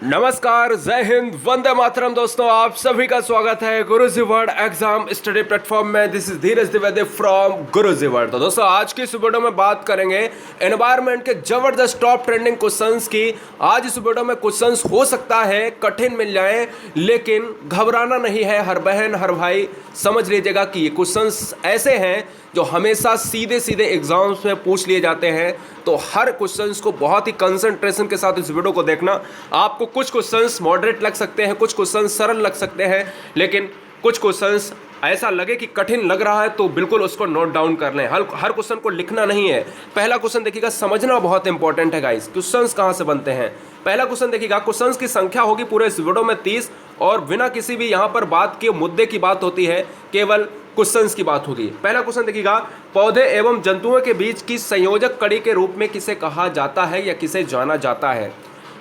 नमस्कार, जय हिंद, वंदे मातरम। दोस्तों, आप सभी का स्वागत है गुरुजी वर्ल्ड एग्जाम स्टडी प्लेटफॉर्म में। This is Dheeraj Dwivedi from Guruji world. तो दोस्तों, आज की इस वीडियो में बात करेंगे एनवायरनमेंट के जबरदस्त टॉप ट्रेंडिंग क्वेश्चंस की। आज इस वीडियो में क्वेश्चंस हो सकता है कठिन मिल जाए, लेकिन घबराना नहीं है। हर बहन हर भाई समझ लीजिएगा कि ये क्वेश्चंस ऐसे हैं जो हमेशा सीधे सीधे एग्जाम्स में पूछ लिए जाते हैं। तो हर क्वेश्चंस को बहुत ही कंसंट्रेशन के साथ इस वीडियो को देखना। आपको कुछ क्वेश्चंस मॉडरेट लग सकते हैं, कुछ क्वेश्चंस सरल लग सकते हैं, लेकिन कुछ क्वेश्चंस ऐसा लगे कि कठिन लग रहा है तो बिल्कुल उसको नोट डाउन कर लें। हर क्वेश्चन को लिखना नहीं है। पहला क्वेश्चन देखिएगा, समझना बहुत इंपॉर्टेंट है गाइस। क्वेश्चंस कहाँ से बनते हैं? पहला क्वेश्चन देखिएगा, क्वेश्चंस की संख्या होगी पूरे इस वीडियो में 30, और बिना किसी भी यहाँ पर बात के मुद्दे की बात होती है, केवल क्वेश्चंस की बात होगी। पहला क्वेश्चन देखिएगा, पौधे एवं जंतुओं के बीच की संयोजक कड़ी के रूप में किसे कहा जाता है या किसे जाना जाता है?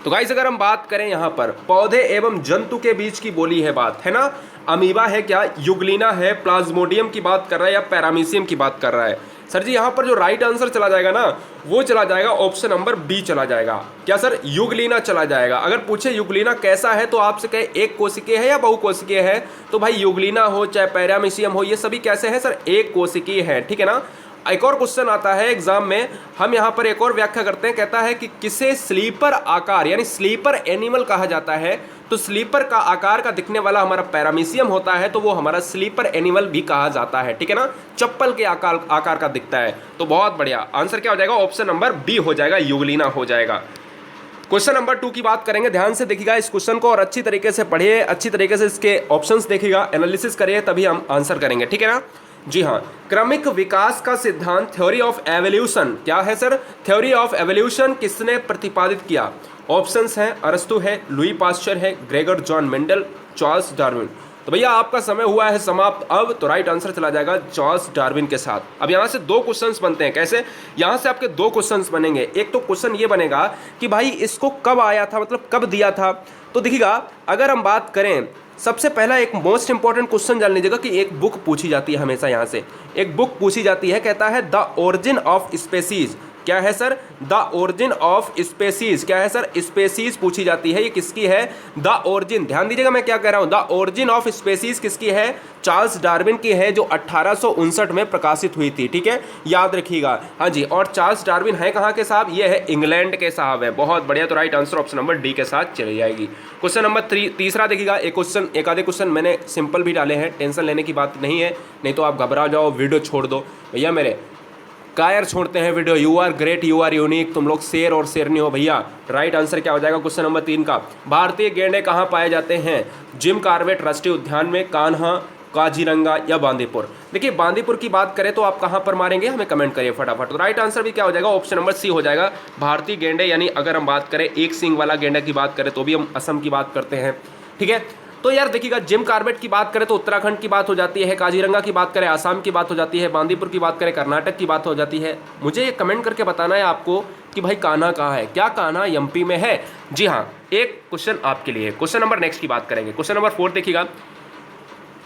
तो गाइस, अगर हम बात करें यहाँ पर पौधे एवं जंतु के बीच की बोली है बात, है ना। अमीबा है क्या, युगलिना है, प्लाज्मोडियम की बात कर रहा है या पैरामीशियम की बात कर रहा है? सर जी, यहाँ पर जो राइट आंसर चला जाएगा ना, वो चला जाएगा ऑप्शन नंबर बी चला जाएगा। क्या सर? युगलिना चला जाएगा। अगर पूछे युगलिना कैसा है तो आपसे कहे एक कोशिकीय है या बहुकोशिकीय है, तो भाई युगलिना हो चाहे पैरामीशियम हो, ये सभी कैसे हैं सर? एक कोशिकीय है, ठीक है ना। एक और क्वेश्चन आता है एग्जाम में, हम यहाँ पर एक और व्याख्या करते हैं। कहता है कि किसे स्लीपर आकार यानी स्लीपर एनिमल कहा जाता है? तो स्लीपर का आकार का दिखने वाला हमारा पैरामीशियम होता है, तो वो हमारा स्लीपर एनिमल भी कहा जाता है, ठीक है ना। चप्पल के आकार का दिखता है। तो बहुत बढ़िया, आंसर क्या हो जाएगा? ऑप्शन नंबर बी हो जाएगा, युगलिना हो जाएगा। क्वेश्चन नंबर 2 की बात करेंगे। ध्यान से देखिएगा इस क्वेश्चन को और अच्छी तरीके से पढ़िए, अच्छी तरीके से इसके ऑप्शंस देखिएगा, एनालिसिस करिए, तभी हम आंसर करेंगे, ठीक है ना। जी हाँ, क्रमिक विकास का सिद्धांत थ्योरी ऑफ एवोल्यूशन क्या है सर? थ्योरी ऑफ एवोल्यूशन किसने प्रतिपादित किया? ऑप्शंस हैं, अरस्तु है, लुई पास्चर है, Gregor John Mendel, Charles Darwin. तो भैया आपका समय हुआ है समाप्त अब, तो राइट आंसर चला जाएगा चार्ल्स डार्विन के साथ। अब यहाँ से दो क्वेश्चंस बनते हैं। कैसे? यहाँ से आपके दो क्वेश्चंस बनेंगे। एक तो क्वेश्चन ये बनेगा कि भाई इसको कब आया था, मतलब कब दिया था। तो देखिएगा, अगर हम बात करें, सबसे पहला एक मोस्ट इंपॉर्टेंट क्वेश्चन जान लीजिएगा कि एक बुक पूछी जाती है हमेशा। यहाँ से एक बुक पूछी जाती है, कहता है द ओरिजिन ऑफ स्पेसीज। क्या है sir? The origin of species. क्या है सर? स्पेसीज पूछी जाती है। ये किसकी है? The origin. ध्यान दीजिएगा मैं क्या कह रहा हूँ। द ओरिजिन ऑफ स्पेसीज किसकी है? चार्ल्स डार्विन की है, जो 1859 में प्रकाशित हुई थी, ठीक है, याद रखिएगा। हाँ जी, और चार्ल्स डार्विन है कहाँ के साहब? ये है इंग्लैंड के साहब है। बहुत बढ़िया, तो right answer option number D के साथ चली जाएगी। क्वेश्चन नंबर तीसरा देखिएगा। एक आधे क्वेश्चन मैंने सिंपल भी डाले हैं, टेंशन लेने की बात नहीं है, नहीं तो आप घबरा जाओ, वीडियो छोड़ दो। भैया मेरे कायर छोड़ते हैं video. You are great, you are unique, तुम लोग शेर और शेरनी हो भैया। राइट आंसर क्या हो जाएगा क्वेश्चन नंबर 3 का? भारतीय गैंडे कहाँ पाए जाते हैं? जिम कॉर्बेट राष्ट्रीय उद्यान में, कान्हा, काजीरंगा या बांदीपुर। देखिए, बांदीपुर की बात करें तो आप कहाँ पर मारेंगे, हमें कमेंट करिए फटाफट। तो राइट आंसर भी क्या हो जाएगा? ऑप्शन नंबर सी हो जाएगा, भारतीय गैंडे। यानी अगर हम बात करें एक सींग वाला गैंडा की बात करें तो भी हम असम की बात करते हैं, ठीक है। तो यार देखिएगा, जिम कॉर्बेट की बात करें तो उत्तराखंड की बात हो जाती है, काजीरंगा की बात करें आसाम की बात हो जाती है, बांदीपुर की बात करें कर्नाटक की बात हो जाती है। मुझे ये कमेंट करके बताना है आपको कि भाई कान्हा कहाँ है। क्या कान्हा एमपी में है? जी हाँ, एक क्वेश्चन आपके लिए। क्वेश्चन नंबर नेक्स्ट की बात करेंगे। क्वेश्चन नंबर 4 देखिएगा।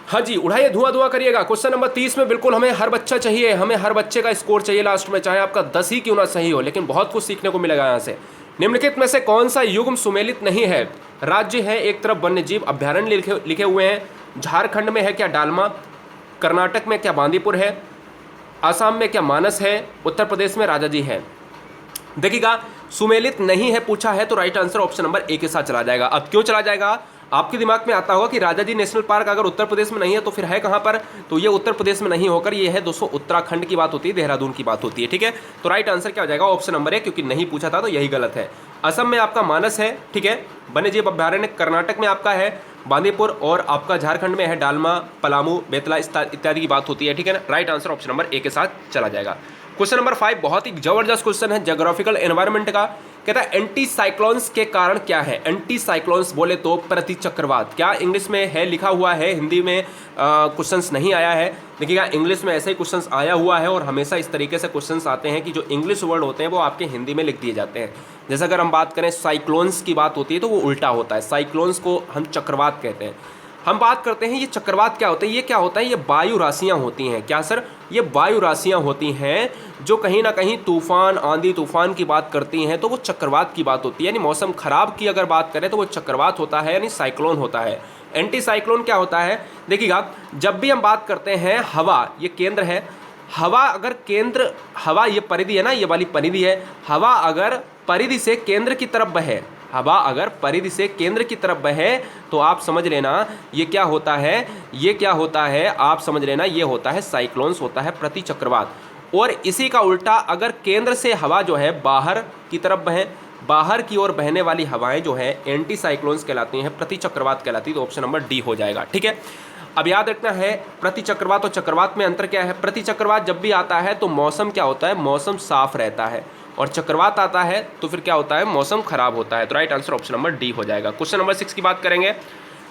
हाँ जी, उड़ाइए, धुआं करिएगा। क्वेश्चन नंबर 30 में बिल्कुल हमें हर बच्चा चाहिए, हमें हर बच्चे का स्कोर चाहिए लास्ट में, चाहे आपका 10 ही क्यों ना सही हो, लेकिन बहुत कुछ सीखने को मिलेगा यहाँ से। निम्नलिखित में से कौन सा युग्म सुमेलित नहीं है? राज्य है, एक तरफ वन्य जीव अभ्यारण्य लिखे हुए हैं। झारखंड में है क्या डालमा? कर्नाटक में क्या बांदीपुर है? आसाम में क्या मानस है? उत्तर प्रदेश में राजाजी है। देखिएगा, सुमेलित नहीं है पूछा है, तो right answer option number A के साथ चला जाएगा। अब क्यों चला जाएगा? आपके दिमाग में आता होगा कि राजाजी नेशनल पार्क अगर उत्तर प्रदेश में नहीं है तो फिर है कहाँ पर? तो ये उत्तर प्रदेश में नहीं होकर ये है दोस्तों उत्तराखंड की बात होती है, देहरादून की बात होती है, ठीक है। तो राइट आंसर क्या हो जाएगा? ऑप्शन नंबर ए, क्योंकि नहीं पूछा था तो यही गलत है। असम में आपका मानस है, ठीक है, वन्य जीव अभ्यारण्य। कर्नाटक में आपका है बांदीपुर, और आपका झारखंड में है डालमा, पलामू, बेतला इत्यादि की बात होती है, ठीक है ना। Right answer option number A के साथ चला जाएगा। क्वेश्चन नंबर 5 बहुत ही जबरदस्त क्वेश्चन है ज्योग्राफिकल एनवायरनमेंट का। कहता है एंटी साइक्लोन्स के कारण क्या है? एंटी साइक्लोन्स बोले तो प्रतिचक्रवात। क्या इंग्लिश में है लिखा हुआ है, हिंदी में क्वेश्चंस नहीं आया है। देखिएगा, इंग्लिश में ऐसे ही क्वेश्चंस आया हुआ है, और हमेशा इस तरीके से क्वेश्चंस आते हैं कि जो इंग्लिश वर्ड होते हैं वो आपके हिंदी में लिख दिए जाते हैं। जैसे अगर हम बात करें साइक्लोन्स की बात होती है तो वो उल्टा होता है, साइक्लोन्स को हम चक्रवात कहते हैं। हम बात करते हैं ये चक्रवात क्या होते हैं। ये क्या होता है, ये वायु राशियाँ होती हैं। क्या सर, ये वायु राशियाँ होती हैं जो कहीं ना कहीं तूफान, आंधी तूफान की बात करती हैं, तो वो चक्रवात की बात होती है। यानी मौसम खराब की अगर बात करें तो वो चक्रवात होता है, यानी साइक्लोन होता है। एंटी साइक्लोन क्या होता है, देखिएगा, जब भी हम बात करते हैं हवा, ये केंद्र है, हवा अगर केंद्र, हवा ये परिधि है ना, ये वाली परिधि है, हवा अगर परिधि से केंद्र की तरफ बहे, हवा अगर परिधि से केंद्र की तरफ बहे तो आप समझ लेना ये क्या होता है, ये क्या होता है, आप समझ लेना ये होता है साइक्लोन्स, होता है प्रति चक्रवात। और इसी का उल्टा अगर केंद्र से हवा जो है बाहर की तरफ बहे, बाहर की ओर बहने वाली हवाएं जो है एंटी साइक्लोन्स कहलाती हैं, प्रति चक्रवात कहलाती है। तो ऑप्शन नंबर डी हो जाएगा। ठीक है, अब याद रखना है प्रति चक्रवात और चक्रवात में अंतर क्या है। प्रति चक्रवात जब भी आता है तो मौसम क्या होता है, मौसम साफ रहता है, और चक्रवात आता है तो फिर क्या होता है, मौसम खराब होता है। तो right answer option number D हो जाएगा। क्वेश्चन नंबर 6 की बात करेंगे।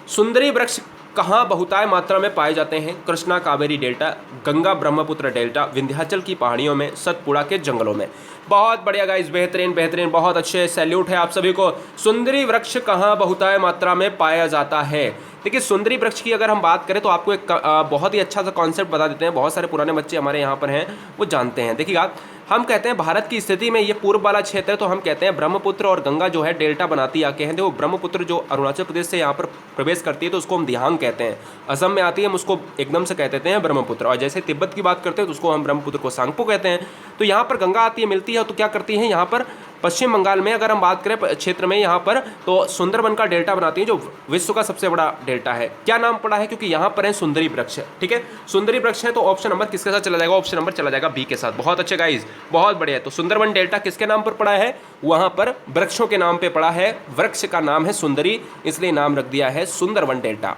सुंदरी वृक्ष कहाँ बहुताय मात्रा में पाए जाते हैं। कृष्णा कावेरी डेल्टा, गंगा ब्रह्मपुत्र डेल्टा, विंध्याचल की पहाड़ियों में, सतपुड़ा के जंगलों में। बहुत बढ़िया गाइस, बेहतरीन बेहतरीन, बहुत अच्छे, सैल्यूट है आप सभी को। सुंदरी वृक्ष कहाँ बहुताय मात्रा में पाया जाता है। देखिए सुंदरी वृक्ष की अगर हम बात करें तो आपको एक बहुत ही अच्छा सा कॉन्सेप्ट बता देते हैं। बहुत सारे पुराने बच्चे हमारे यहाँ पर हैं वो जानते हैं। देखिएगा, हम कहते हैं भारत की स्थिति में ये पूर्व वाला क्षेत्र है, तो हम कहते हैं ब्रह्मपुत्र और गंगा जो है डेल्टा बनाती आके हैं। देखो ब्रह्मपुत्र जो अरुणाचल प्रदेश से यहाँ पर प्रवेश करती है तो उसको हम दिहांग कहते हैं, असम में आती है हम उसको एकदम से कह देते हैं ब्रह्मपुत्र, और जैसे तिब्बत की बात करते हैं तो उसको हम ब्रह्मपुत्र को सांगपो कहते हैं। तो यहाँ पर गंगा आती है, मिलती है, तो क्या करती है यहाँ पर पश्चिम बंगाल में अगर हम बात करें क्षेत्र में यहाँ पर, तो सुंदरबन का डेल्टा बनाती है जो विश्व का सबसे बड़ा डेल्टा है। क्या नाम पड़ा है, क्योंकि यहाँ पर है सुंदरी वृक्ष। ठीक है, सुंदरी वृक्ष है, तो ऑप्शन नंबर किसके साथ चला जाएगा, ऑप्शन नंबर चला जाएगा बी के साथ। बहुत अच्छे गाइज, बहुत बढ़िया। तो सुंदरबन डेल्टा किसके नाम पर पड़ा है, वहां पर वृक्षों के नाम पे पड़ा है, वृक्ष का नाम है सुंदरी, इसलिए नाम रख दिया है सुंदरबन डेल्टा।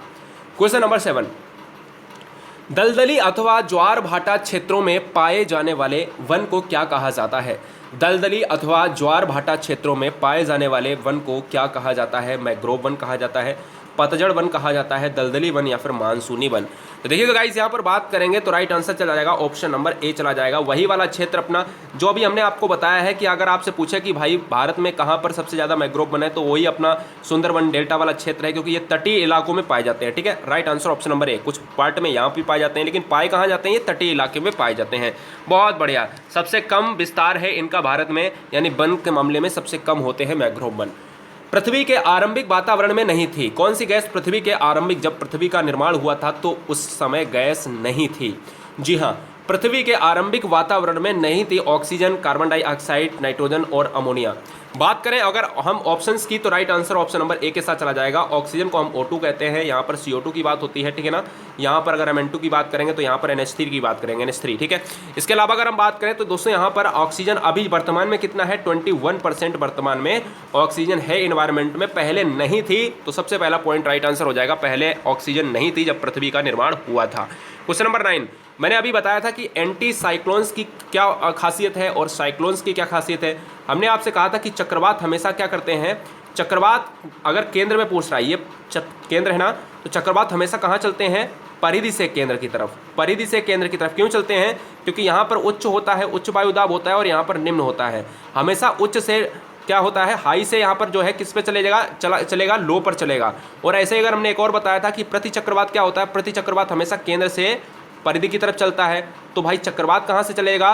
क्वेश्चन नंबर 7, दलदली अथवा ज्वार भाटा क्षेत्रों में पाए जाने वाले वन को क्या कहा जाता है। दलदली अथवा ज्वार भाटा क्षेत्रों में पाए जाने वाले वन को क्या कहा जाता है। मैंग्रोव वन कहा जाता है, पतझड़ वन कहा जाता है, दलदली वन या फिर मानसूनी वन। तो देखिएगा गाइस, यहाँ पर बात करेंगे तो राइट आंसर चला जाएगा ऑप्शन नंबर ए चला जाएगा। वही वाला क्षेत्र अपना जो अभी हमने आपको बताया है कि अगर आपसे पूछे कि भाई भारत में कहाँ पर सबसे ज़्यादा मैंग्रोव वन है, तो वही अपना सुंदरबन डेल्टा वाला क्षेत्र है, क्योंकि ये तटीय इलाकों में पाए जाते हैं। ठीक है, right answer option number A. कुछ पार्ट में यहाँ भी पाए जाते हैं, लेकिन पाए कहाँ जाते हैं, ये तटीय इलाके में पाए जाते हैं। बहुत बढ़िया, सबसे कम विस्तार है इनका भारत में, यानी वन के मामले में सबसे कम होते हैं मैंग्रोव वन। पृथ्वी के आरंभिक वातावरण में नहीं थी। कौन सी गैस पृथ्वी के आरंभिक, जब पृथ्वी का निर्माण हुआ था तो उस समय गैस नहीं थी। जी हाँ, पृथ्वी के आरंभिक वातावरण में नहीं थी ऑक्सीजन, कार्बन डाइऑक्साइड, नाइट्रोजन और अमोनिया। बात करें अगर हम ऑप्शंस की, तो right answer option number A के साथ चला जाएगा। ऑक्सीजन को हम O2 कहते हैं, यहाँ पर CO2 की बात होती है। ठीक है ना, यहाँ पर अगर हम N2 की बात करेंगे तो यहाँ पर NH3 की बात करेंगे, NH3। ठीक है, इसके अलावा अगर हम बात करें तो दोस्तों यहाँ पर ऑक्सीजन अभी वर्तमान में कितना है, 21% वर्तमान में ऑक्सीजन है इन्वायरमेंट में, पहले नहीं थी। तो सबसे पहला पॉइंट राइट आंसर हो जाएगा, पहले ऑक्सीजन नहीं थी जब पृथ्वी का निर्माण हुआ था। क्वेश्चन नंबर 9, मैंने अभी बताया था कि एंटी साइक्लोन्स की क्या खासियत है और साइक्लोन्स की क्या खासियत है। हमने आपसे कहा था कि चक्रवात हमेशा क्या करते हैं, चक्रवात अगर केंद्र में पूछ रहा है, ये केंद्र है ना, तो चक्रवात हमेशा कहाँ चलते हैं, परिधि से केंद्र की तरफ। परिधि से केंद्र की तरफ क्यों चलते हैं, क्योंकि यहाँ पर उच्च होता है, उच्च वायुदाब होता है, और यहाँ पर निम्न होता है। हमेशा उच्च से क्या होता है, हाई से यहाँ पर जो है किस पे चलेगा, लो पर चलेगा। और ऐसे ही अगर हमने एक और बताया था कि प्रति चक्रवात क्या होता है, प्रति चक्रवात हमेशा केंद्र से परिधि की तरफ चलता है। तो भाई चक्रवात कहाँ से चलेगा,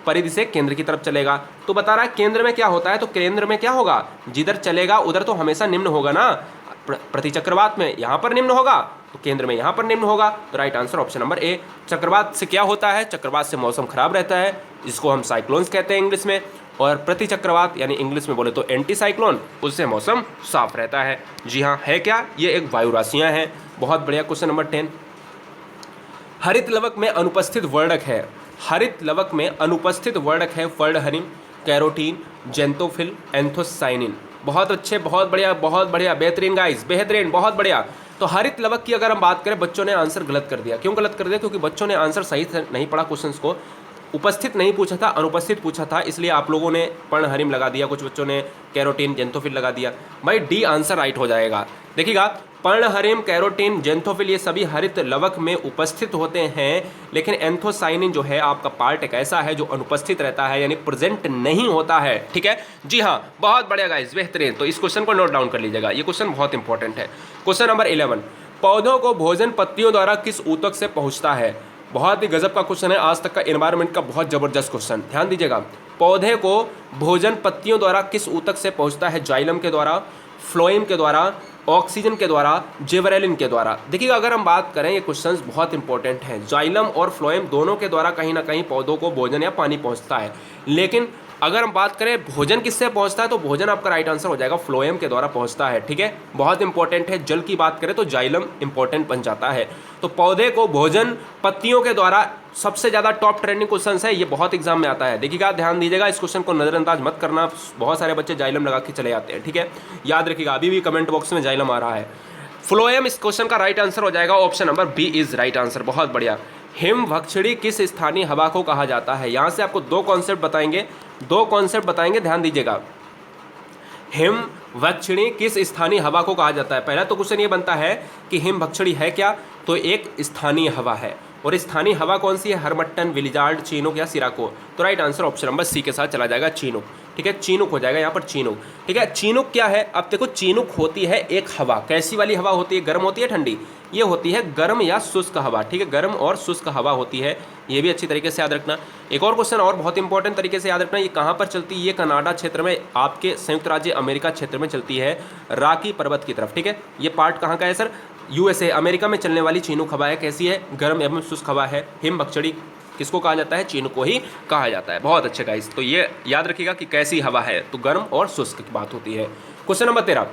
परिधि से केंद्र की तरफ चलेगा। तो बता रहा है केंद्र में क्या होता है, तो केंद्र में क्या होगा, जिधर चलेगा उधर तो हमेशा निम्न होगा ना। प्रति चक्रवात में यहाँ पर निम्न होगा, तो केंद्र में यहाँ पर निम्न होगा। तो right answer option number A. चक्रवात से क्या होता है, चक्रवात से मौसम खराब रहता है, इसको हम साइक्लोन्स कहते हैं इंग्लिश में। और प्रति चक्रवात यानी इंग्लिश में बोले तो एंटी साइक्लोन, उससे मौसम साफ रहता है। जी हाँ, है क्या, ये एक वायु राशियाँ हैं। बहुत बढ़िया। क्वेश्चन नंबर 10, हरित लवक में अनुपस्थित वर्णक है। हरित लवक में अनुपस्थित वर्णक है वर्णहरिम, कैरोटीन, जेंथोफिल, एंथोसाइनिन। बहुत अच्छे, बहुत बढ़िया, बेहतरीन गाइस, बेहतरीन, बहुत बढ़िया। तो हरित लवक की अगर हम बात करें, बच्चों ने आंसर गलत कर दिया। क्यों गलत कर दिया, क्योंकि बच्चों ने आंसर सही से नहीं पढ़ा क्वेश्चंस को। उपस्थित नहीं पूछा था, अनुपस्थित पूछा था, इसलिए आप लोगों ने पर्णहरिम लगा दिया, कुछ बच्चों ने कैरोटीन, जेंथोफिल लगा दिया। भाई डी आंसर राइट हो जाएगा। देखिएगा, पर्णहरिम, कैरोटीन, जेंथोफिल ये सभी हरित लवक में उपस्थित होते हैं, लेकिन एंथोसाइनिन जो है आपका पार्ट एक ऐसा है जो अनुपस्थित रहता है, यानी प्रेजेंट नहीं होता है। ठीक है, जी हाँ, बहुत बढ़िया गाइस, बेहतरीन। तो इस क्वेश्चन को नोट डाउन कर लीजिएगा, ये क्वेश्चन बहुत इंपॉर्टेंट है। क्वेश्चन नंबर 11, पौधों को भोजन पत्तियों द्वारा किस ऊतक से पहुंचता है? बहुत ही गजब का क्वेश्चन है, आज तक का एनवायरनमेंट का बहुत जबरदस्त क्वेश्चन, ध्यान दीजिएगा। पौधे को भोजन पत्तियों द्वारा किस ऊतक से पहुंचता है? जाइलम के द्वारा, फ्लोएम के द्वारा, ऑक्सीजन के द्वारा, जिबरेलिन के द्वारा। देखिएगा, अगर हम बात करें, ये क्वेश्चंस बहुत इंपॉर्टेंट हैं। जाइलम और फ्लोएम दोनों के द्वारा कहीं ना कहीं पौधों को भोजन या पानी पहुंचता है, लेकिन अगर हम बात करें भोजन किससे पहुंचता है, तो भोजन आपका राइट आंसर हो जाएगा फ्लोएम के द्वारा पहुंचता है। ठीक है, बहुत इंपॉर्टेंट है। जल की बात करें तो जाइलम इंपॉर्टेंट बन जाता है। तो पौधे को भोजन पत्तियों के द्वारा सबसे ज़्यादा टॉप ट्रेंडिंग क्वेश्चन है, ये बहुत एग्जाम में आता है। देखिएगा, ध्यान दीजिएगा, इस क्वेश्चन को नजरअंदाज मत करना। बहुत सारे बच्चे जाइलम लगा के चले जाते हैं। ठीक है, याद रखिएगा, अभी भी कमेंट बॉक्स में जाइलम आ रहा है। फ्लोएम इस क्वेश्चन का राइट आंसर हो जाएगा, option number B is right answer. बहुत बढ़िया। हिमभक्षणी किस स्थानीय हवा को कहा जाता है? यहां से आपको दो कॉन्सेप्ट बताएंगे, ध्यान दीजिएगा। हिमभक्षणी किस स्थानीय हवा को कहा जाता है? पहला तो क्वेश्चन ये बनता है कि हिमभक्षणी है क्या, तो एक स्थानीय हवा है, और स्थानीय हवा कौन सी है? हरमट्टन, विलिजार्ड, चीनुक या सिराको। तो right answer option number C के साथ चला जाएगा, चीनुक। ठीक है, चीनुक हो जाएगा यहाँ पर, चीनुक। ठीक है, चीनुक क्या है? अब देखो, चीनुक होती है एक हवा। कैसी वाली हवा होती है? गर्म होती है, ठंडी? ये होती है गर्म या शुष्क हवा। ठीक है, गर्म और शुष्क हवा होती है, ये भी अच्छी तरीके से याद रखना। एक और क्वेश्चन और बहुत इंपॉर्टेंट तरीके से याद रखना, ये कहाँ पर चलती है? ये कनाडा क्षेत्र में, आपके संयुक्त राज्य अमेरिका क्षेत्र में चलती है, रॉकी पर्वत की तरफ। ठीक है, ये पार्ट कहाँ का है सर? यूएसए, अमेरिका में चलने वाली चीनुक हवा है। कैसी है? गर्म एवं शुष्क हवा है। हिमभक्षणी किसको कहा जाता है? चीनुक को ही कहा जाता है। बहुत अच्छे गाइस, तो ये याद रखिएगा कि कैसी हवा है, तो गर्म और शुष्क की बात होती है। क्वेश्चन नंबर 13,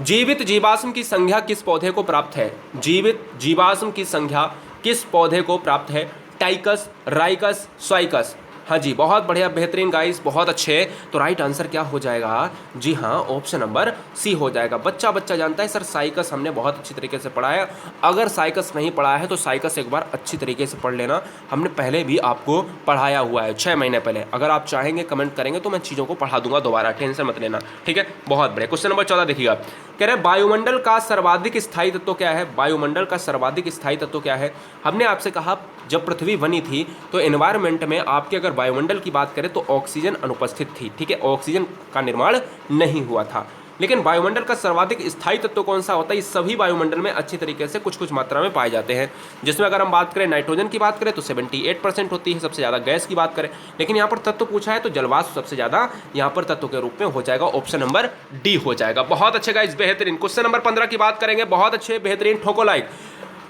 जीवित जीवाश्म की संख्या किस पौधे को प्राप्त है? जीवित जीवाश्म की संख्या किस पौधे को प्राप्त है? टाइकस, राइकस, स्वाइकस। हाँ जी, बहुत बढ़िया, बेहतरीन गाइस, बहुत अच्छे। तो राइट आंसर क्या हो जाएगा? जी हाँ, ऑप्शन नंबर सी हो जाएगा। बच्चा जानता है सर, साइकस हमने बहुत अच्छी तरीके से पढ़ा है। अगर साइकस नहीं पढ़ा है तो साइकस एक बार अच्छी तरीके से पढ़ लेना, हमने पहले भी आपको पढ़ाया हुआ है 6 महीने पहले। अगर आप चाहेंगे, कमेंट करेंगे तो मैं चीज़ों को पढ़ा दूंगा दोबारा, टेंशन मत लेना। ठीक है, बहुत बढ़िया। क्वेश्चन नंबर 14 देखिएगा, कह रहे वायुमंडल का सर्वाधिक स्थायी तत्व क्या है? वायुमंडल का सर्वाधिक स्थायी तत्व क्या है? हमने आपसे कहा जब पृथ्वी बनी थी तो एनवायरनमेंट में आपके अगर वायुमंडल की बात करें तो ऑक्सीजन अनुपस्थित थी। ठीक है, ऑक्सीजन का निर्माण नहीं हुआ था। लेकिन वायुमंडल का सर्वाधिक स्थायी तत्व कौन सा होता है? ये सभी वायुमंडल में अच्छी तरीके से कुछ मात्रा में पाए जाते हैं, जिसमें अगर हम बात करें नाइट्रोजन की बात करें तो 78% होती है, सबसे ज़्यादा। गैस की बात करें, लेकिन यहाँ पर तत्व पूछा है तो जलवाष्प सबसे ज़्यादा यहाँ पर तत्व के रूप में हो जाएगा, ऑप्शन नंबर डी हो जाएगा। बहुत अच्छे गाइस, बेहतरीन। क्वेश्चन नंबर 15 की बात करेंगे, बहुत अच्छे, बेहतरीन, ठोको लाइक।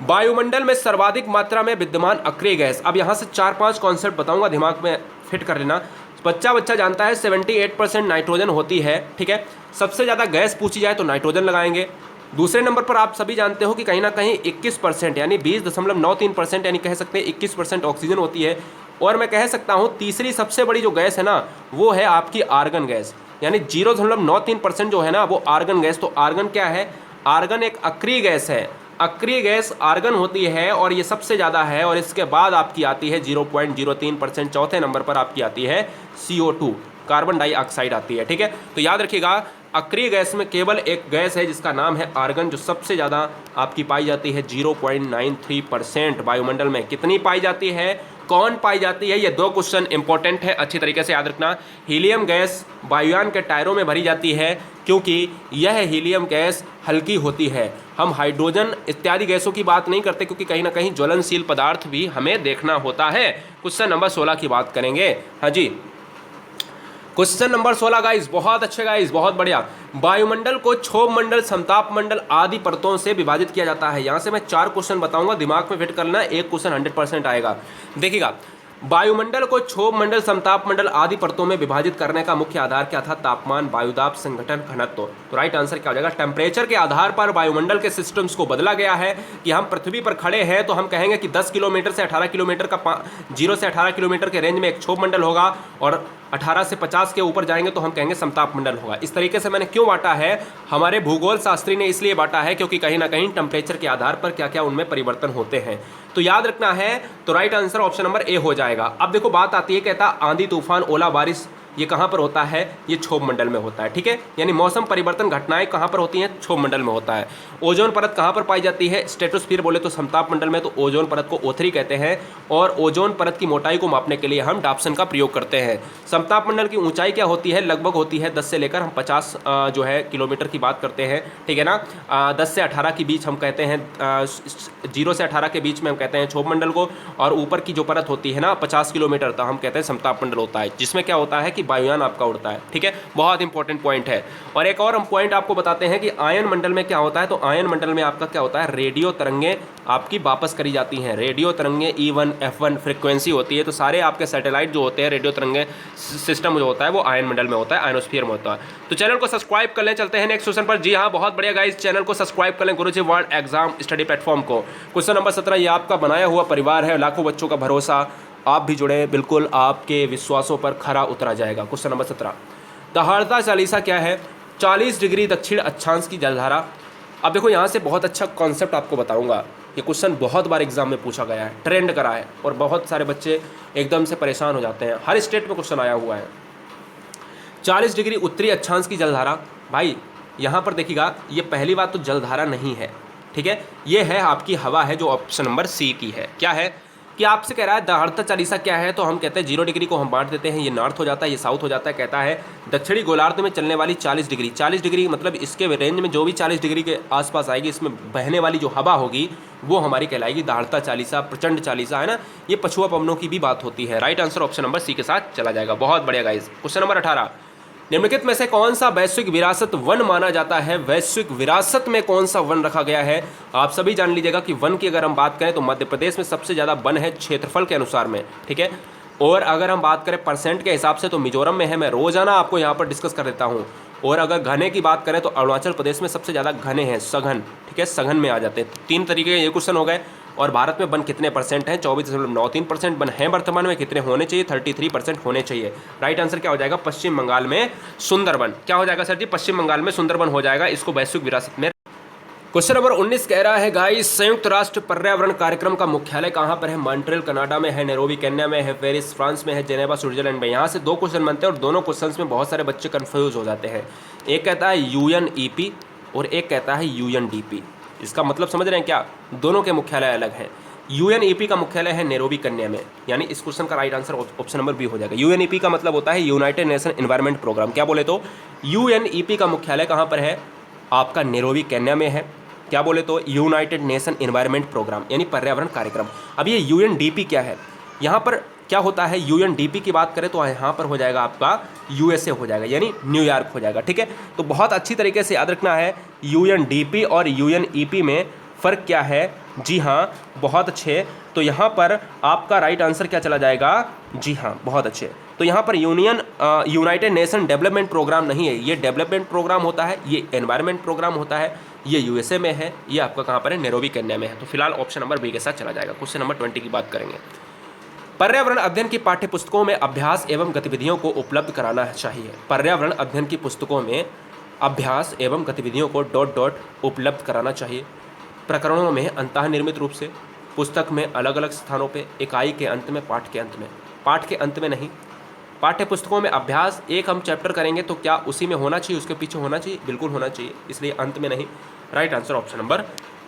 वायुमंडल में सर्वाधिक मात्रा में विद्यमान अक्रिय गैस। अब यहाँ से 4-5 कॉन्सेप्ट बताऊंगा, दिमाग में फिट कर लेना। बच्चा जानता है 78% नाइट्रोजन होती है। ठीक है, सबसे ज़्यादा गैस पूछी जाए तो नाइट्रोजन लगाएंगे। दूसरे नंबर पर आप सभी जानते हो कि कहीं ना कहीं 21% यानी 20.93% यानी कह सकते हैं 21% ऑक्सीजन होती है। और मैं कह सकता हूँ तीसरी सबसे बड़ी जो गैस है ना, वो है आपकी आर्गन गैस, यानी 0.93% जो है ना वो आर्गन गैस। तो आर्गन क्या है? आर्गन एक अक्रिय गैस है, अक्रिय गैस आर्गन होती है और ये सबसे ज़्यादा है। और इसके बाद आपकी आती है 0.03%, चौथे नंबर पर आपकी आती है CO2, कार्बन डाइऑक्साइड आती है। ठीक है, तो याद रखिएगा, अक्रिय गैस में केवल एक गैस है जिसका नाम है आर्गन, जो सबसे ज़्यादा आपकी पाई जाती है 0.93% वायुमंडल में। कितनी पाई जाती है, कौन पाई जाती है? ये 2 क्वेश्चन इंपॉर्टेंट है, अच्छी तरीके से याद रखना। हीलियम गैस वायुयान के टायरों में भरी जाती है क्योंकि यह हीलियम गैस हल्की होती है। हम हाइड्रोजन इत्यादि गैसों की बात नहीं करते क्योंकि कहीं ना कहीं ज्वलनशील पदार्थ भी हमें देखना होता है। क्वेश्चन नंबर 16 की बात करेंगे। हाँ जी, क्वेश्चन नंबर 16 गाइस, बहुत अच्छे गाइस, बहुत बढ़िया। वायुमंडल को क्षोभ मंडल, समताप मंडल आदि परतों से विभाजित किया जाता है। यहाँ से मैं 4 क्वेश्चन बताऊंगा, दिमाग में फिट करना, एक क्वेश्चन 100% आएगा। देखिएगा, वायुमंडल को क्षोभ मंडल, समताप मंडल आदि परतों में विभाजित करने का मुख्य आधार क्या था? तापमान, वायुदाब, संघटन, घनत्व। तो राइट आंसर क्या हो जाएगा? टेम्परेचर के आधार पर वायुमंडल के सिस्टम्स को बदला गया है कि हम पृथ्वी पर खड़े हैं तो हम कहेंगे कि 10 किलोमीटर से 18 किलोमीटर का 0 से 18 किलोमीटर के रेंज में एक क्षोभ मंडल होगा, और 18 से 50 के ऊपर जाएंगे तो हम कहेंगे समताप मंडल होगा। इस तरीके से मैंने क्यों बांटा है? हमारे भूगोल शास्त्री ने इसलिए बांटा है क्योंकि कहीं ना कहीं टेम्परेचर के आधार पर क्या क्या उनमें परिवर्तन होते हैं, तो याद रखना है। तो right answer option number A हो जाएगा। अब देखो, बात आती है, कहता आंधी, तूफान, ओला, बारिश ये कहाँ पर होता है, ये क्षोभ मंडल में होता है, ठीक है। यानी मौसम परिवर्तन घटनाएं कहाँ पर होती हैं, क्षोभ मंडल में होता है। ओजोन परत कहाँ पर पाई जाती है, स्ट्रेटोस्फीयर बोले तो समताप मंडल में, तो ओजोन परत को O3 कहते हैं। और ओजोन परत की मोटाई को मापने के लिए हम डाप्सन का प्रयोग करते हैं। समताप मंडल की ऊंचाई क्या होती है, लगभग होती है 10 से लेकर हम 50 जो है किलोमीटर की बात करते हैं, ठीक है ना। 10 से 18 के बीच हम कहते हैं, 0 से 18 के बीच में हम कहते हैं क्षोभ मंडल को। और ऊपर की जो परत होती है ना 50 किलोमीटर, तो हम कहते हैं समताप मंडल होता है, जिसमें क्या होता है कि वायुयान आपका उड़ता है, ठीक है। बहुत इंपॉर्टेंट पॉइंट है। और एक और हम पॉइंट आपको बताते हैं कि आयन मंडल में क्या होता है, तो आयन मंडल में आपका क्या होता है, रेडियो तरंगें आपकी वापस करी जाती हैं। रेडियो तरंगें E1 F1 फ्रिक्वेंसी होती है, तो सारे आपके सैटेलाइट जो होते हैं, रेडियो तरंगें सिस्टम जो होता है वो आयन मंडल में होता है, आयनोस्फीयर में होता है। तो चैनल को सब्सक्राइब कर लें। चलते हैं नेक्स्ट क्वेश्चन पर। जी हाँ, बहुत बढ़िया गाइस, चैनल को सब्सक्राइब कर लें गुरुजी वर्ल्ड एग्जाम स्टडी प्लेटफॉर्म को। क्वेश्चन नंबर 17, ये आपका बनाया हुआ परिवार है, लाखों बच्चों का भरोसा, आप भी जुड़े, बिल्कुल आपके विश्वासों पर खरा उतरा जाएगा। क्वेश्चन नंबर 17, दहाड़ता चालीसा क्या है, 40 डिग्री दक्षिण अक्षांश की जलधारा। अब देखो यहाँ से बहुत अच्छा कॉन्सेप्ट आपको बताऊंगा। ये क्वेश्चन बहुत बार एग्जाम में पूछा गया है, ट्रेंड करा है, और बहुत सारे बच्चे एकदम से परेशान हो जाते हैं। हर स्टेट में क्वेश्चन आया हुआ है। 40 डिग्री उत्तरी अक्षांश की जलधारा, भाई यहाँ पर देखिएगा, ये पहली बात तो जलधारा नहीं है, ठीक है। ये है आपकी हवा है, जो ऑप्शन नंबर सी की है। क्या है कि आपसे कह रहा है दहाड़ता चालीसा क्या है, तो हम कहते हैं 0 डिग्री को हम बांट देते हैं, ये नॉर्थ हो जाता है, ये साउथ हो जाता है। कहता है दक्षिणी गोलार्ध में चलने वाली 40 डिग्री, 40 डिग्री मतलब इसके रेंज में जो भी 40 डिग्री के आसपास आएगी, इसमें बहने वाली जो हवा होगी वो हमारी कहलाएगी दहाड़ता चालीसा, प्रचंड चालीसा, है ना। ये पछुआ पवनों की भी बात होती है। Right answer option number C के साथ चला जाएगा। बहुत बढ़िया गाइज। क्वेश्चन नंबर 18, निम्नलिखित में से कौन सा वैश्विक विरासत वन माना जाता है। वैश्विक विरासत में कौन सा वन रखा गया है, आप सभी जान लीजिएगा कि वन की अगर हम बात करें तो मध्य प्रदेश में सबसे ज़्यादा वन है क्षेत्रफल के अनुसार में, ठीक है। और अगर हम बात करें परसेंट के हिसाब से तो मिजोरम में है, मैं रोजाना आपको यहाँ पर डिस्कस कर देता हूँ। और अगर घने की बात करें तो अरुणाचल प्रदेश में सबसे ज़्यादा घने हैं, सघन, ठीक है, सघन में आ जाते हैं। 3 तरीके के ये क्वेश्चन हो गए। और भारत में वन कितने परसेंट हैं, 24.93% वन हैं वर्तमान में, कितने होने चाहिए, 33% होने चाहिए। राइट आंसर क्या हो जाएगा, पश्चिम बंगाल में सुंदरवन। क्या हो जाएगा सर जी, पश्चिम बंगाल में सुंदरवन हो जाएगा, इसको वैश्विक विरासत में। क्वेश्चन नंबर 19 कह रहा है गाइस, संयुक्त राष्ट्र पर्यावरण कार्यक्रम का मुख्यालय कहाँ पर है। मॉन्ट्रियल कनाडा में है, नैरोबी केन्या में है, पेरिस फ्रांस में है, जेनेवा स्विट्जरलैंड में। यहाँ से 2 क्वेश्चन बनते हैं और दोनों क्वेश्चन में बहुत सारे बच्चे कंफ्यूज हो जाते हैं। एक कहता है UNEP और एक कहता है UNDP। इसका मतलब समझ रहे हैं क्या, दोनों के मुख्यालय अलग हैं। UNEP का मुख्यालय है नैरोबी केन्या में, यानी इस क्वेश्चन का right answer option number B हो जाएगा। UNEP का मतलब होता है यूनाइटेड नेशन एनवायरनमेंट प्रोग्राम। क्या बोले तो UNEP का मुख्यालय कहाँ पर है, आपका नैरोबी केन्या में है। क्या बोले तो यूनाइटेड नेशन एनवायरनमेंट प्रोग्राम, यानी पर्यावरण कार्यक्रम। अब ये UNDP क्या है, यहाँ पर क्या होता है, UNDP की बात करें तो यहाँ पर हो जाएगा आपका USA हो जाएगा, यानी न्यूयॉर्क हो जाएगा, ठीक है। तो बहुत अच्छी तरीके से याद रखना है UNDP और UNEP में फ़र्क क्या है। जी हाँ, बहुत अच्छे। तो यहाँ पर आपका राइट आंसर क्या चला जाएगा, जी हाँ, बहुत अच्छे। तो यहाँ पर यूनाइटेड नेशन डेवलपमेंट प्रोग्राम नहीं है, ये डेवलपमेंट प्रोग्राम होता है, ये एनवायरनमेंट प्रोग्राम होता है, ये USA में है, ये आपका कहाँ पर है, नैरोबी केन्या में है। तो फिलहाल ऑप्शन नंबर बी के साथ चला जाएगा। क्वेश्चन नंबर 20 की बात करेंगे। पर्यावरण अध्ययन की पाठ्य पुस्तकों में अभ्यास एवं गतिविधियों को उपलब्ध कराना चाहिए। पर्यावरण अध्ययन की पुस्तकों में अभ्यास एवं गतिविधियों को ... उपलब्ध कराना चाहिए। प्रकरणों में अंतःनिर्मित रूप से, पुस्तक में अलग अलग स्थानों पे, इकाई के अंत में, पाठ के अंत में। पाठ के अंत में नहीं, पाठ्य पुस्तकों में अभ्यास एक हम चैप्टर करेंगे तो क्या उसी में होना चाहिए, उसके पीछे होना चाहिए, बिल्कुल होना चाहिए, इसलिए अंत में नहीं। Right answer option number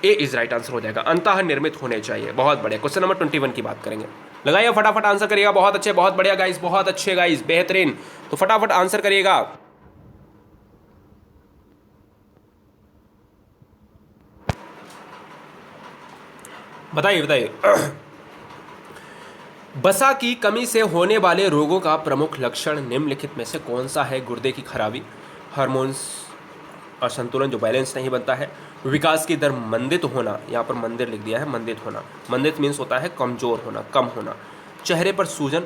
A is right answer हो जाएगा, अंतःनिर्मित होने चाहिए। बहुत बढ़िया। क्वेश्चन नंबर 21 की बात करेंगे। लगाइए फटाफट आंसर करिएगा। बहुत अच्छे, बहुत बढ़िया गाइस, बहुत अच्छे गाइस, बेहतरीन। तो फटाफट आंसर करिएगा। बताइए बताइए। वसा की कमी से होने वाले रोगों का प्रमुख लक्षण निम्नलिखित में से कौन सा है। गुर्दे की खराबी, हार्मोन्स असंतुलन जो बैलेंस नहीं बनता है, विकास की दर मंदित होना, यहाँ पर मंदिर लिख दिया है, मंदित होना, मंदित मीन्स होता है कमजोर होना, कम होना, चेहरे पर सूजन।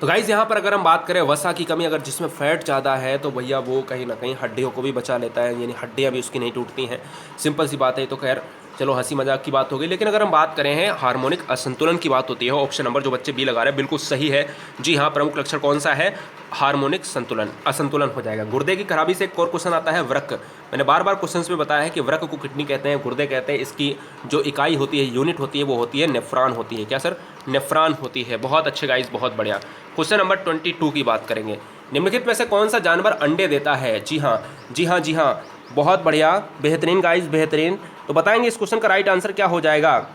तो गाइज यहाँ पर अगर हम बात करें वसा की कमी, अगर जिसमें फैट ज़्यादा है तो भैया वो कहीं ना कहीं हड्डियों को भी बचा लेता है, यानी हड्डियाँ भी उसकी नहीं टूटती हैं। सिंपल सी बात है। तो खैर चलो हंसी मजाक की बात हो गई। लेकिन अगर हम बात करें हैं हार्मोनिक असंतुलन की बात होती है, ऑप्शन नंबर जो बच्चे बी लगा रहे हैं बिल्कुल सही है। जी हाँ, प्रमुख लक्षण कौन सा है, हार्मोनिक संतुलन, असंतुलन हो जाएगा। गुर्दे की खराबी से एक और क्वेश्चन आता है वृक्क। मैंने बार बार क्वेश्चंस में बताया है कि वृक्क को किडनी कहते हैं, गुर्दे कहते हैं, इसकी जो इकाई होती है, यूनिट होती है, वो होती है नेफ्रॉन होती है। क्या सर, नेफ्रॉन होती है। बहुत अच्छे गाइस, बहुत बढ़िया। क्वेश्चन नंबर 22 की बात करेंगे। निम्नलिखित में से कौन सा जानवर अंडे देता है? जी हाँ जी हाँ जी हाँ, बहुत बढ़िया, बेहतरीन गाइस, बेहतरीन। तो बताएंगे इस क्वेश्चन का राइट आंसर क्या हो जाएगा?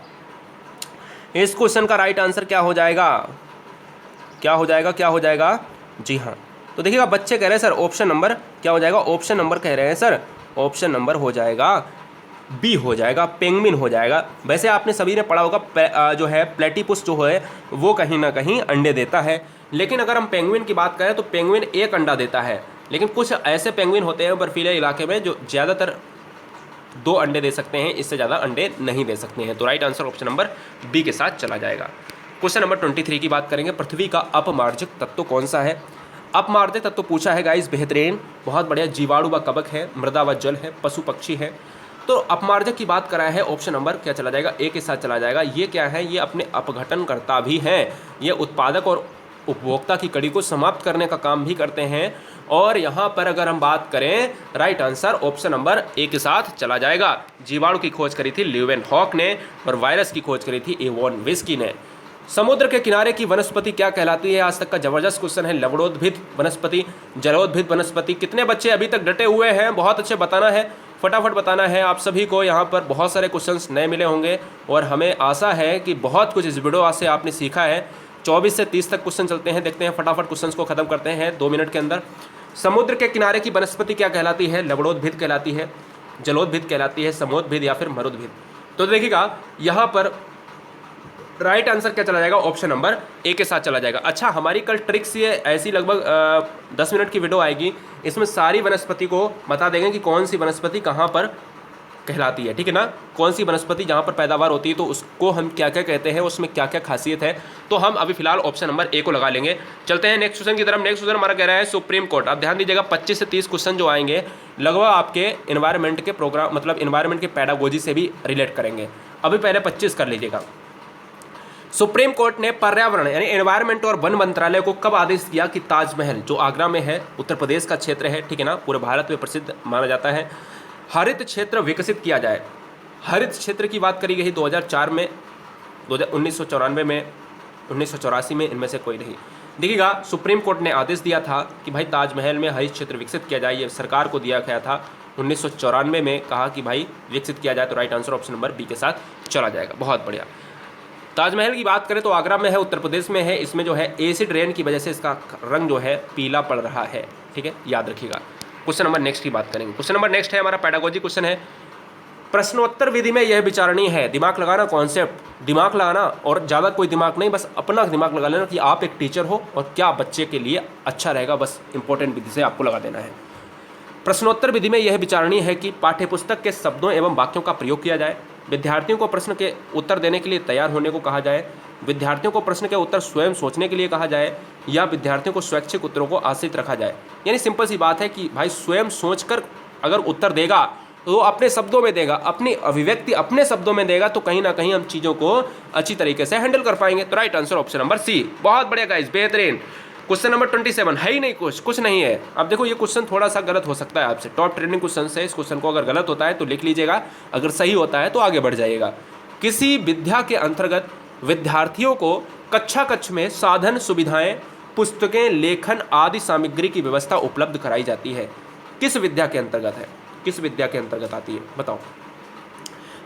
इस क्वेश्चन का राइट आंसर क्या हो जाएगा? क्या हो जाएगा? क्या हो जाएगा? जी हाँ, तो देखिएगा बच्चे कह रहे हैं सर ऑप्शन नंबर क्या हो जाएगा? ऑप्शन नंबर कह रहे हैं सर, ऑप्शन नंबर हो जाएगा बी हो जाएगा, पेंगुइन हो जाएगा। वैसे आपने सभी ने पढ़ा होगा जो है प्लेटिपस जो है वो कहीं ना कहीं अंडे देता है, लेकिन अगर हम पेंगुइन की बात करें तो पेंगुइन एक अंडा देता है, लेकिन कुछ ऐसे पेंगुइन होते हैं बर्फीले इलाके में जो ज़्यादातर 2 अंडे दे सकते हैं, इससे ज़्यादा अंडे नहीं दे सकते हैं। तो right answer option number B के साथ चला जाएगा। क्वेश्चन नंबर 23 की बात करेंगे। पृथ्वी का अपमार्जक तत्व कौन सा है? अपमार्जक तत्व पूछा है गाइस, बेहतरीन, बहुत बढ़िया। जीवाणु व कवक है, मृदा व जल है, पशु पक्षी है। तो अपमार्जक की बात करा है, ऑप्शन नंबर क्या चला जाएगा? ए के साथ चला जाएगा। ये क्या है? ये अपने अपघटनकर्ता भी हैं, ये उत्पादक और उपभोक्ता की कड़ी को समाप्त करने का काम भी करते हैं। और यहाँ पर अगर हम बात करें, right answer option number A के साथ चला जाएगा। जीवाणु की खोज करी थी ल्यूवेनहॉक ने और वायरस की खोज करी थी इवोन विस्की ने। समुद्र के किनारे की वनस्पति क्या कहलाती है? आज तक का जबरदस्त क्वेश्चन है। लवणोद्भिद वनस्पति, जलोद्भिद वनस्पति। कितने बच्चे अभी तक डटे हुए हैं? बहुत अच्छे, बताना है, फटाफट बताना है। आप सभी को यहाँ पर बहुत सारे क्वेश्चंस नए मिले होंगे और हमें आशा है कि बहुत कुछ इस वीडियो से आपने सीखा है। 24 से 30 तक क्वेश्चन चलते हैं, देखते हैं फटाफट क्वेश्चंस को खत्म करते हैं 2 मिनट के अंदर। समुद्र के किनारे की वनस्पति क्या कहलाती है? लवणोद्भिद कहलाती है, जलोद्भिद कहलाती है, समोद्भिद या फिर मरुद्भिद। तो देखिएगा यहाँ पर राइट आंसर क्या चला जाएगा? ऑप्शन नंबर ए के साथ चला जाएगा। अच्छा, हमारी कल ट्रिक्स ये ऐसी लगभग 10 मिनट की वीडियो आएगी, इसमें सारी वनस्पति को बता देंगे कि कौन सी वनस्पति कहाँ पर कहलाती है, ठीक है ना? कौन सी वनस्पति जहाँ पर पैदावार होती है तो उसको हम क्या क्या कहते हैं, उसमें क्या क्या खासियत है। तो हम अभी फिलहाल ऑप्शन नंबर ए को लगा लेंगे। चलते हैं नेक्स्ट क्वेश्चन की तरफ। नेक्स्ट क्वेश्चन हमारा कह रहा है सुप्रीम कोर्ट। अब ध्यान दीजिएगा, 25 से 30 क्वेश्चन जो आएंगे लगभग आपके एनवायरनमेंट के प्रोग्राम, मतलब एनवायरनमेंट के पेडागोजी से भी रिलेट करेंगे। अभी पहले 25 कर लीजिएगा। सुप्रीम कोर्ट ने पर्यावरण यानी एनवायरनमेंट और वन मंत्रालय को कब आदेश दिया कि ताजमहल जो आगरा में है, उत्तर प्रदेश का क्षेत्र है, ठीक है ना, पूरे भारत में प्रसिद्ध माना जाता है, हरित क्षेत्र विकसित किया जाए? हरित क्षेत्र की बात करी गई 2004 में, 1994 में, 1984 में, इनमें से कोई नहीं। देखिएगा, सुप्रीम कोर्ट ने आदेश दिया था कि भाई ताजमहल में हरित क्षेत्र विकसित किया जाए, ये सरकार को दिया गया था। 1994 में कहा कि भाई विकसित किया जाए। तो right answer option number B के साथ चला जाएगा। बहुत बढ़िया। ताजमहल की बात करें तो आगरा में है, उत्तर प्रदेश में है। इसमें जो है एसिड रेन की वजह से इसका रंग जो है पीला पड़ रहा है, ठीक है, याद रखिएगा। क्वेश्चन नंबर नेक्स्ट की बात करेंगे। क्वेश्चन नंबर नेक्स्ट है हमारा पेडागोजी क्वेश्चन है। प्रश्नोत्तर विधि में यह विचारणीय है, दिमाग लगाना, कॉन्सेप्ट दिमाग लगाना, और ज़्यादा कोई दिमाग नहीं, बस अपना दिमाग लगा लेना कि आप एक टीचर हो और क्या बच्चे के लिए अच्छा रहेगा, बस इंपॉर्टेंट विधि से आपको लगा देना है। प्रश्नोत्तर विधि में यह विचारणीय है कि पाठ्यपुस्तक के शब्दों एवं वाक्यों का प्रयोग किया जाए, विद्यार्थियों को प्रश्न के उत्तर देने के लिए तैयार होने को कहा जाए, विद्यार्थियों को प्रश्न के उत्तर स्वयं सोचने के लिए कहा जाए, या विद्यार्थियों को स्वैच्छिक उत्तरों को आश्रित रखा जाए। यानी सिंपल सी बात है कि भाई स्वयं सोचकर अगर उत्तर देगा तो वो अपने शब्दों में देगा, अपनी अभिव्यक्ति अपने शब्दों में देगा, तो कहीं ना कहीं हम चीज़ों को अच्छी तरीके से हैंडल कर पाएंगे। तो right answer option number C. बहुत बढ़िया गाइस, बेहतरीन। क्वेश्चन नंबर 27 है ही नहीं, कुछ नहीं है। अब देखो ये क्वेश्चन थोड़ा सा गलत हो सकता है आपसे, टॉप ट्रेंडिंग क्वेश्चन है। इस क्वेश्चन को अगर गलत होता है तो लिख लीजिएगा, अगर सही होता है तो आगे बढ़ जाइएगा। किसी विद्या के अंतर्गत विद्यार्थियों को कक्षा कक्ष में साधन सुविधाएं, पुस्तकें, लेखन आदि सामग्री की व्यवस्था उपलब्ध कराई जाती है? किस विद्या के अंतर्गत है? किस विद्या के अंतर्गत आती है, बताओ?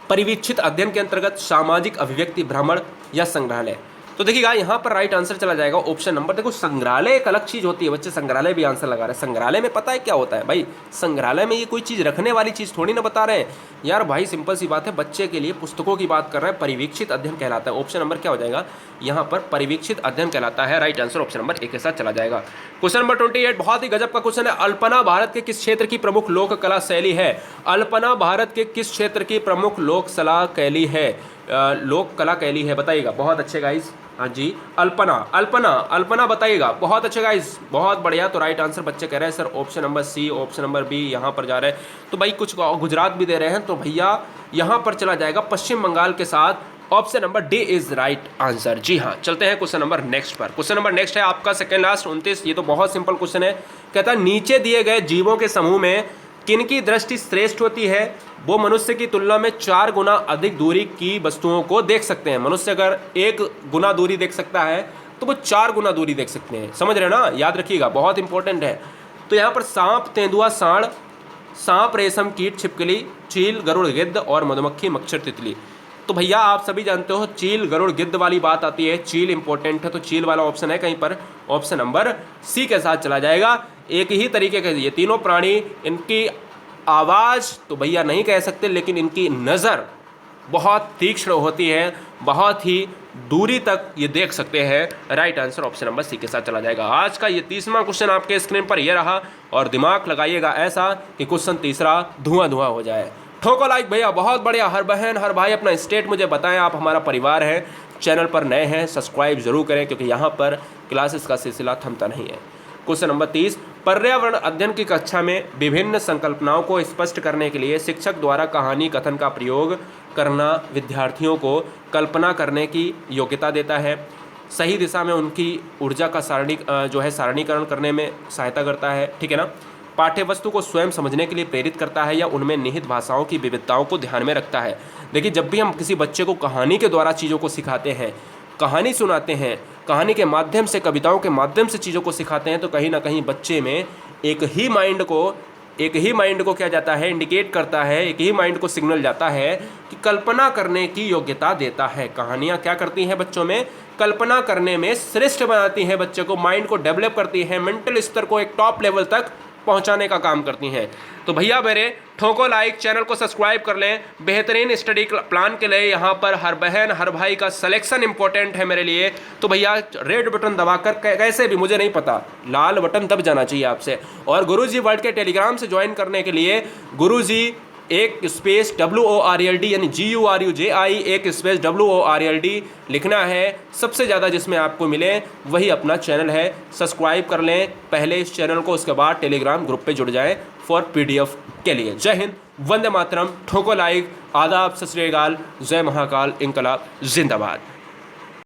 परिवीक्षित अध्ययन के अंतर्गत, सामाजिक अभिव्यक्ति, भ्रमण या संग्रहालय? तो देखिएगा यहाँ पर राइट आंसर चला जाएगा ऑप्शन नंबर, देखो संग्रहालय एक अलग चीज़ होती है, बच्चे संग्रहालय भी आंसर लगा रहे हैं। संग्रहालय में पता है क्या होता है भाई? संग्रहालय में ये कोई चीज़ रखने वाली चीज़ थोड़ी ना बता रहे हैं यार भाई, सिंपल सी बात है, बच्चे के लिए पुस्तकों की बात कर रहे हैं। परिवीक्षित अध्ययन कहलाता है। ऑप्शन नंबर क्या हो जाएगा यहाँ पर? परिवीक्षित अध्ययन कहलाता है। Right answer option number A के साथ चला जाएगा। क्वेश्चन नंबर 28 बहुत ही गजब का क्वेश्चन है। अल्पना भारत के किस क्षेत्र की प्रमुख लोक कला शैली है? अल्पना भारत के किस क्षेत्र की प्रमुख लोक कला शैली है? लोक कला शैली है, बताइएगा। बहुत अच्छे गाइस, हाँ जी, अल्पना अल्पना अल्पना बताइएगा। बहुत अच्छे गाइस, बहुत बढ़िया। तो राइट आंसर बच्चे कह रहे हैं sir option number C, option number B यहाँ पर जा रहे हैं। तो भाई कुछ गुजरात भी दे रहे हैं, तो भैया यहाँ पर चला जाएगा पश्चिम बंगाल के साथ। Option number D is right answer. जी हाँ, चलते हैं क्वेश्चन नंबर नेक्स्ट पर। क्वेश्चन नंबर नेक्स्ट है आपका सेकंड लास्ट 29। ये तो बहुत सिंपल क्वेश्चन है। कहता है नीचे दिए गए जीवों के समूह में किनकी दृष्टि श्रेष्ठ होती है? वो मनुष्य की तुलना में 4 गुना अधिक दूरी की वस्तुओं को देख सकते हैं। मनुष्य अगर 1 गुना दूरी देख सकता है तो वो 4 गुना दूरी देख सकते हैं। समझ रहे हैं ना, याद रखिएगा, बहुत इंपॉर्टेंट है। तो यहाँ पर सांप, तेंदुआ, सांड, सांप, रेशम कीट, छिपकली, चील, गरुड़, गिद्ध और मधुमक्खी, मच्छर, तितली। तो भैया आप सभी जानते हो चील, गरुड़, गिद्ध वाली बात आती है, चील इंपॉर्टेंट है, तो चील वाला ऑप्शन है कहीं पर, ऑप्शन नंबर सी के साथ चला जाएगा। एक ही तरीके के ये तीनों प्राणी, इनकी आवाज़ तो भैया नहीं कह सकते, लेकिन इनकी नज़र बहुत तीक्ष्ण होती है, बहुत ही दूरी तक ये देख सकते हैं। Right answer option number C के साथ चला जाएगा। आज का ये 30वां क्वेश्चन आपके स्क्रीन पर ये रहा, और दिमाग लगाइएगा ऐसा कि क्वेश्चन तीसरा धुआं धुआं हो जाए। ठोको लाइक भैया, बहुत बढ़िया। हर बहन हर भाई अपना स्टेट मुझे बताएं, आप हमारा परिवार हैं। चैनल पर नए हैं सब्सक्राइब जरूर करें, क्योंकि यहाँ पर क्लासेस का सिलसिला थमता नहीं है। क्वेश्चन नंबर 30, पर्यावरण अध्ययन की कक्षा में विभिन्न संकल्पनाओं को स्पष्ट करने के लिए शिक्षक द्वारा कहानी कथन का प्रयोग करना विद्यार्थियों को कल्पना करने की योग्यता देता है, सही दिशा में उनकी ऊर्जा का सारणीकरण करने में सहायता करता है, ठीक है ना, पाठ्य वस्तु को स्वयं समझने के लिए प्रेरित करता है, या उनमें निहित भाषाओं की विविधताओं को ध्यान में रखता है। देखिए, जब भी हम किसी बच्चे को कहानी के द्वारा चीज़ों को सिखाते हैं, कहानी सुनाते हैं, कहानी के माध्यम से, कविताओं के माध्यम से चीज़ों को सिखाते हैं, तो कहीं ना कहीं बच्चे में एक ही माइंड को क्या जाता है, इंडिकेट करता है, एक ही माइंड को सिग्नल जाता है कि कल्पना करने की योग्यता देता है। कहानियाँ क्या करती हैं बच्चों में, कल्पना करने में श्रेष्ठ बनाती हैं, बच्चे को माइंड को डेवलप करती हैं, मेंटल स्तर को एक टॉप लेवल तक पहुंचाने का काम करती हैं। तो भैया मेरे ठोको लाइक, चैनल को सब्सक्राइब कर लें। बेहतरीन स्टडी प्लान के लिए यहाँ पर हर बहन हर भाई का सिलेक्शन इंपॉर्टेंट है मेरे लिए। तो भैया रेड बटन दबाकर, कैसे भी मुझे नहीं पता, लाल बटन दब जाना चाहिए आपसे। और गुरुजी वर्ल्ड के टेलीग्राम से ज्वाइन करने के लिए गुरुजी एक स्पेस WORLD यानी GURUJI एक स्पेस WORLD लिखना है। सबसे ज़्यादा जिसमें आपको मिले वही अपना चैनल है। सब्सक्राइब कर लें पहले इस चैनल को, उसके बाद टेलीग्राम ग्रुप पे जुड़ जाएं फॉर PDF के लिए। जय हिंद, वंदे मातरम, ठोको लाइक, आदाब, सत श्री अकाल, जय महाकाल, इंकलाब जिंदाबाद।